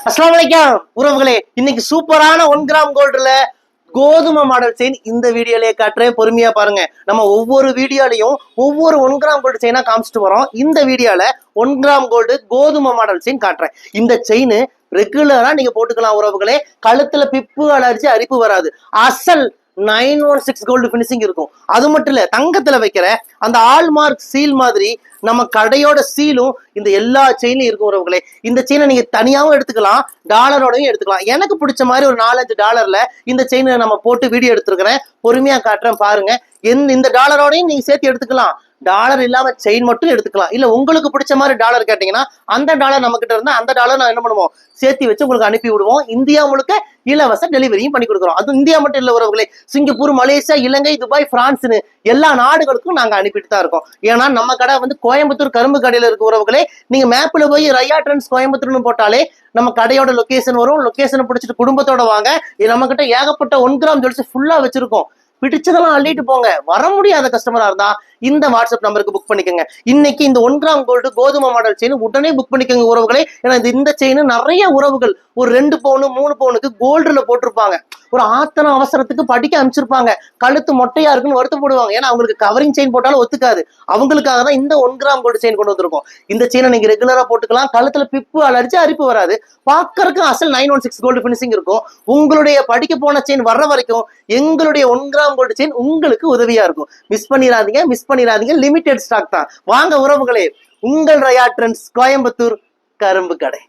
அஸ்ஸலாமு அலைக்கும் உறவுகளே, இன்னைக்கு சூப்பரான 1 கிராம் கோல்டுல கோதுமை மாடல் செயின் இந்த வீடியோலயே காட்டுறேன். பொறுமையா பாருங்க. நம்ம ஒவ்வொரு வீடியோலையும் ஒவ்வொரு 1 கிராம் கோல்டு செயினா காமிச்சிட்டு வரோம். இந்த வீடியோல 1 கிராம் கோல்டு கோதுமை மாடல் செயின் காட்டுறேன். இந்த செயின் ரெகுலரா நீங்க போட்டுக்கலாம் உறவுகளே. கழுத்துல பிப்பு அலர்ஜி அரிப்பு வராது. அசல் 916 கோல்டு பினிஷிங் இருக்கும். அது மட்டும் இல்ல, தங்கத்துல வைக்கிற அந்த ஆல்மார்க் சீல் மாதிரி நம்ம கடையோட சீலும் இந்த எல்லா செயினும் இருக்கும் உறவுகளே. இந்த செயினை நீங்க தனியாவும் எடுத்துக்கலாம், டாலரோடையும் எடுத்துக்கலாம். எனக்கு பிடிச்ச மாதிரி ஒரு 4-5 டாலர்ல இந்த செயினை நம்ம போட்டு வீடியோ எடுத்துருக்கிறேன். பொறுமையா காட்டுறேன் பாருங்க. இந்த டாலரோடையும் நீங்க சேர்த்து எடுத்துக்கலாம், டாலர் இல்லாம செயின் மட்டும் எடுத்துக்கலாம். இல்ல உங்களுக்கு பிடிச்ச மாதிரி டாலர் கேட்டீங்கன்னா அந்த டாலர் நம்ம கிட்ட இருந்தா அந்த டாலர் நான் என்ன பண்ணுவோம், சேர்த்து வச்சு உங்களுக்கு அனுப்பி விடுவோம். இந்தியா முழுக்க இலவச டெலிவரியும் பண்ணி கொடுக்குறோம். அது இந்தியா மட்டும் இல்ல உறவுகளே, சிங்கப்பூர், மலேசியா, இலங்கை, துபாய், பிரான்ஸ்னு எல்லா நாடுகளுக்கும் நாங்க அனுப்பிட்டு தான் இருக்கோம். ஏன்னா நம்ம கடை வந்து கோயம்புத்தூர் கரும்பு கடையில இருக்க உறவுகளே. நீங்க மேப்ல போய் ரையா ட்ரெண்ட்ஸ் கோயம்புத்தூர்னு போட்டாலே நம்ம கடையோட லொகேஷன் வரும். லொகேஷனை பிடிச்சிட்டு குடும்பத்தோட வாங்க. நம்ம கிட்ட ஏகப்பட்ட 1 கிராம் ஜுவல்ஸ் ஃபுல்லா வச்சிருக்கோம். பிடிச்சதெல்லாம் அள்ளிட்டு போங்க. வர முடியாத கஸ்டமரா இருந்தா இந்த வாட்ஸ்அப் நம்பருக்கு புக் பண்ணிக்கோங்க. இன்னைக்கு இந்த 1 கிராம் கோல்டு கோதுமை மாடல் செயின் உடனே புக் பண்ணிக்கோங்க உறவுகளே. ஏன்னா இந்த செயின் நிறைய உறவுகள் ஒரு 2 பவுன் 3 பவுனுக்கு கோல்டுல போட்டிருப்பாங்க. ஒரு ஆத்தன அவசரத்துக்கு படிக்க அனுப்பிச்சிருப்பாங்க. கழுத்து மொட்டையா இருக்குன்னு வருத்தப்படுவாங்க. ஏன்னா அவங்களுக்கு கவரிங் செயின் போட்டாலும் ஒத்துக்காது. அவங்களுக்காக தான் இந்த 1 கிராம் கோல்டு செயின் கொண்டு வந்திருக்கோம். இந்த செயினை நீங்க ரெகுலரா போட்டுக்கலாம். கழுத்துல பிப்பு அலர்ஜி அரிப்பு வராது. பாக்கறதுக்கு அசல் 916 கோல்டு பினிஷிங் இருக்கும். உங்களுடைய படிக்க போன செயின் வர்ற வரைக்கும் எங்களுடைய 1 கிராம் கோல்டு செயின் உங்களுக்கு உதவியா இருக்கும். மிஸ் பண்ணிடாதீங்க. லிமிடெட் ஸ்டாக் தான். வாங்க உறவுகளே, உங்கள் ரையா ட்ரெண்ட்ஸ் கோயம்புத்தூர் கரும்பு கடை.